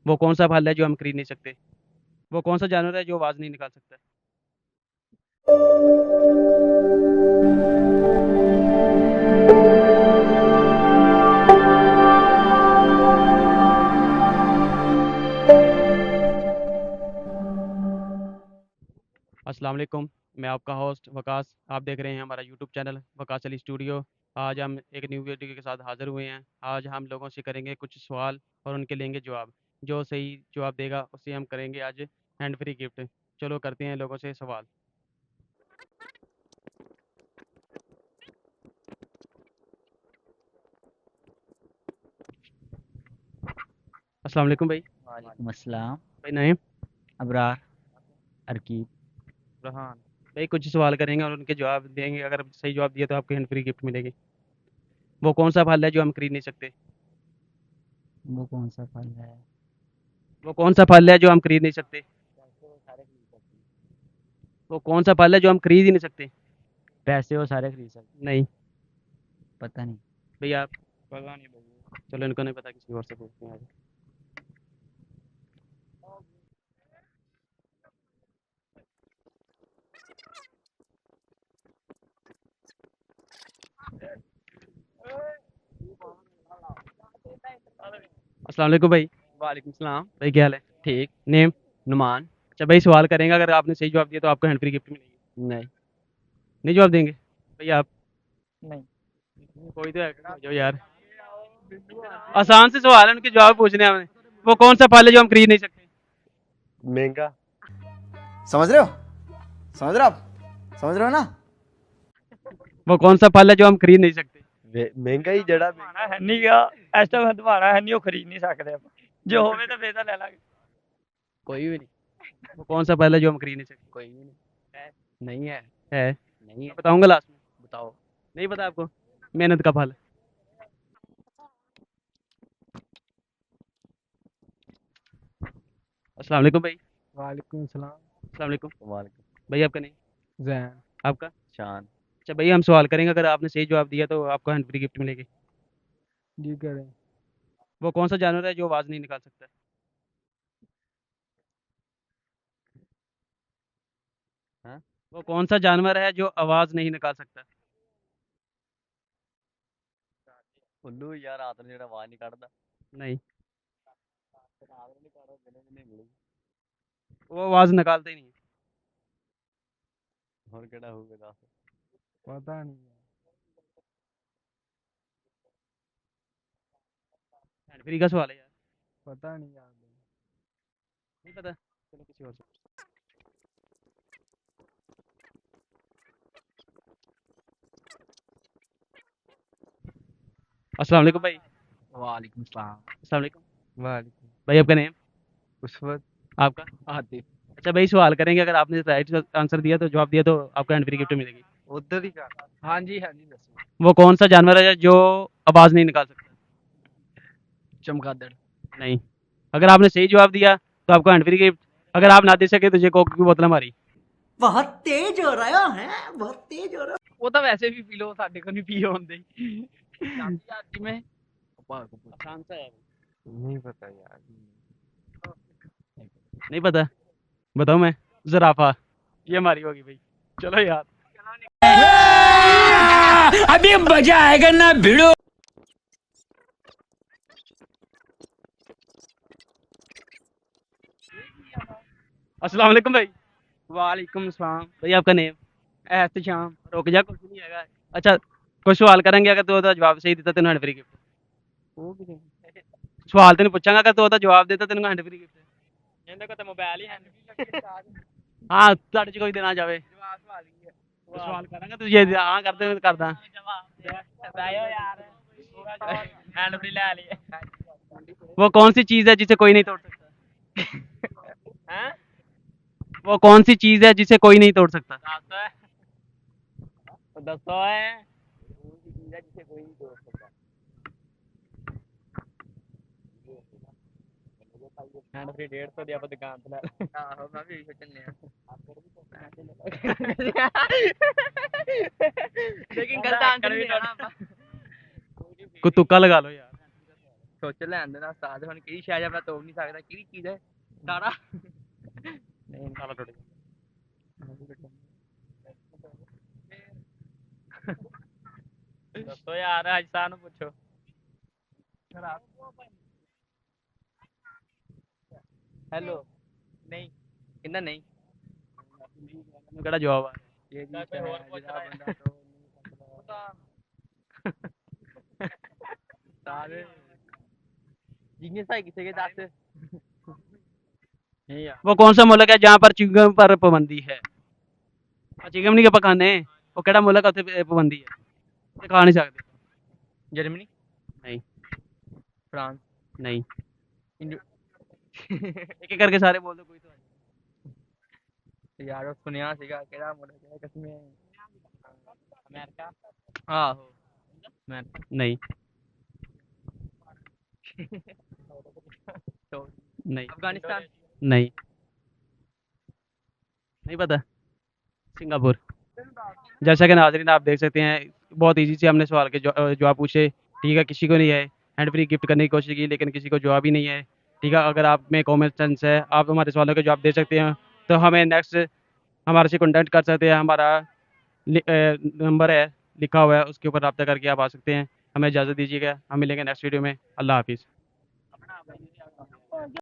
वो कौन सा फल है जो हम खरीद नहीं सकते? वो कौन सा जानवर है जो आवाज़ नहीं निकाल सकता? अस्सलाम वालेकुम। मैं आपका होस्ट वकास। आप देख रहे हैं हमारा YouTube channel Waqas Ali studio. आज हम एक न्यू वीडियो के साथ हाज़िर हुए हैं। आज हम लोगों से करेंगे कुछ सवाल और उनके लेंगे जवाब। जो सही जवाब देगा उसे हम करेंगे आज हैंड फ्री गिफ्ट। चलो करते हैं लोगों से सवाल। अस्सलाम वालेकुम भाई। वालेकुम अस्सलाम। भाई नाइम। अबरार। अरकीब। रहान। भाई कुछ सवाल करेंगे और उनके जवाब देंगे। अगर सही जवाब दिया तो आपको हैंड फ्री गिफ्ट मिलेगी। वो कौन सा फल है जो हम खरीद नहीं सकते? वो कौन सा फल है? वो कौन सा फल है जो हम खरीद नहीं सकते? वो कौन सा फल है जो हम खरीद ही नहीं सकते? पैसे वो सारे खरीद सकते। नहीं। पता नहीं। भैया आप? पता नहीं भाई। चलो इनको नहीं पता, किसी और से पूछते हैं आज। अस्सलाम वालेकुम भाई। वालेकुम सलाम। भाई क्या हाल है? ठीक। नेम? नुमान। अच्छा भाई सवाल करेंगे, अगर आपने सही जवाब दिया तो आपको हैंड फ्री गिफ्ट मिलेगी। नहीं। नहीं जवाब देंगे? भैया आप? नहीं। कोई तो है, हो जाओ यार। आसान से सवाल है, उनके जवाब पूछने हैं हमने। वो कौन सा फल है जो हम खरीद नहीं सकते? महंगा। समझ रहे हो? समझ रहे हो आप? समझ रहे हो ना? वो कौन सा फल है जो हम खरीद नहीं सकते? महंगा ही जड़ा हमारा है नहीं गा। इस टाइम तुम्हारा है नहीं, वो खरीद नहीं सकते आप। जो होवे तो बेहतर ले लागे। कोई भी नहीं। वो कौन सा फल है जो हम खरीद नहीं सकते? कोई भी नहीं। नहीं है। है? नहीं मैं है। बताऊंगा लास्ट में। बताओ। नहीं पता आपको? मेहनत का फल। अस्सलाम वालेकुम भाई। वालेकुम सलाम। अस्सलाम वालेकुम। वालेकुम। भाई आपका नहीं? जैन। आपका? शान। अच्छा भैया हम सवाल करेंगे, अगर आपने सही जवाब दिया तो आपको हैंड फ्री गिफ्ट मिलेगी। जी करें। वो कौन सा जानवर है जो आवाज़ नहीं निकाल सकता? हाँ। वो कौन सा जानवर है जो आवाज़ नहीं निकाल सकता? उल्लू यार, रात में जेड़ा आवाज नहीं कढ़दा। नहीं। रात में नहीं कढ़दा, दिने दिने मिलू। वो आवाज़ निकालते ही नहीं है। और केड़ा होगा दस। पता नहीं। हैंड फ्री का सवाल है यार। पता नहीं यार। नहीं पता? चलो किसी और से। अस्सलाम वालेकुम भाई। वालेकुम सलाम। अस्सलाम वालेकुम। वालेकुम। भाई आपका नेम? उस वक्त आपका? आतिफ। अच्छा भाई सवाल करेंगे, अगर आपने राइट आंसर दिया तो जवाब दिया तो आपको हैंड फ्री गिफ्ट मिलेगी। उधर ही का। हाँ जी दसो। वो कौन सा जानवर है जो आवाज़ नहीं निकाल सकता? चमगादड़। नहीं। अगर आपने सही जवाब दिया तो आपको हैंड फ्री गिफ्ट। अगर आप ना दे सके तो ये कोक की बोतल हमारी। बहुत तेज हो रहा है, बहुत तेज हो रहा वो तो वैसे भी पी लो, साडे को नहीं पी होंदे। याद में। आसान सा है। नहीं पता यार। नहीं पता? बताओ मैं। ज़राफ़ा। ये हमारी होगी भाई। चलो यार। अभी मजा आएगा ना भिड़ो। अस्सलाम वालेकुम भाई। वालेकुम सलाम। भाई आपका नेम? एहतशाम। रुक जा, कुछ नहीं है। अच्छा कुछ सवाल करेंगे, अगर तू ਉਹਦਾ जवाब सही ਦਿੱਤਾ ਤੈਨੂੰ हैंड फ्री गिफ्ट। वो भी नहीं। सवाल ਤੈਨੂੰ ਪੁੱਛਾਂਗਾ, अगर तू ਉਹਦਾ जवाब देता ਤੈਨੂੰ हैंड फ्री गिफ्ट। ਇਹਦੇ ਕੋਲ ਤਾਂ ਮੋਬਾਈਲ ਹੀ ਹੈ ਨਹੀਂ। हाँ ਤੁਹਾਡੇ ਚ ਕੋਈ ਦੇਣਾ ਚਾਹਵੇ। ਜਵਾਬ ਸਵਾਲ ਹੀ ਹੈ। सवाल करेंगे तू ये हाँ करते मैं करदा। बताओ यार। हैंड फ्री ले लिए। वो कौन सी चीज़ है जिसे कोई नहीं तोड़ सकता? हैं? वो कौन सी चीज़ है जिसे कोई नहीं तोड़ सकता? दसो है। हैंड फ्री 150 ਦੀ ਆਪਾਂ ਦੁਕਾਨ ਤੇ ਲੈ ਲੈ। ਆਹੋ ਮੈਂ ਵੀ ਇਹੀ ਸੋਚਣ ਲਿਆ। लेकिन गलत आंसर नहीं देना। कोई तुक्का लगा लो यार। ਸੋਚ ਲੈਣ ਦੇ ਨਾ ਉਸਤਾਦ ਹੁਣ ਕਿਹੜੀ ਸ਼ੈ ਜਾਂ ਮੈਂ ਤੋੜ ਨਹੀਂ ਸਕਦਾ ਕਿਹੜੀ ਚੀਜ਼ ਹੈ ਤਾਰਾ नहीं ताला टूट गया। ਦੱਸੋ ਯਾਰ ਅੱਜ ਸਾਨੂੰ ਪੁੱਛੋ ਹੈਲੋ ਨਹੀਂ ਕਹਿੰਦਾ ਨਹੀਂ केड़ा जवाब आ ਇਹ ਜੀ ਕੋਈ ਹੋਰ ਪੁੱਛ ਜਿਹੜਾ ਰਿਹਾ। ਬੰਦਾ ਤੋੜ ਨਹੀਂ ਸਕਦਾ ਸਾਰੇ ਜਿੰਨੇ ਸਾਈ ਕਿਸੇ के ਦੱਸ ਨਹੀਂ ਯਾਰ वो कौन सा मुल्क है जहाँ पर चिंगम पर पाबंदी है चिंगम नहीं के पकाने वो केड़ा मुल्क है उत्थे पाबंदी है ते खा नहीं सकते जर्मनी नहीं फ्रांस नहीं इंडो एक एक करके सारे बोल दो कोई तो ਯਾਰ ਉਹ ਸੁਣਿਆ ਸੀਗਾ ਕਿਹੜਾ ਮੁੰਡਾ ਕਿਹੜਾ ਕਿਸਮੇ ਅਮਰੀਕਾ ਆਹੋ ਮੈਂ नहीं तो नहीं अफगानिस्तान नहीं नहीं पता सिंगापुर जैसा कि नाजरीन आप देख सकते हैं बहुत इजी से हमने सवाल के जवाब पूछे ठीक है किसी को नहीं है हैंड फ्री गिफ्ट करने की कोशिश की लेकिन किसी को जवाब ही नहीं है ठीक है अगर आप में कॉमन सेंस है आप हमारे सवालों के जवाब दे सकते हैं तो हमें नेक्स्ट हमारे से कॉन्टेक्ट कर सकते हैं हमारा नंबर है लिखा हुआ है उसके ऊपर रब्ता करके आप आ सकते हैं हमें इजाज़त दीजिएगा हम मिलेंगे नेक्स्ट वीडियो में अल्लाह हाफिज़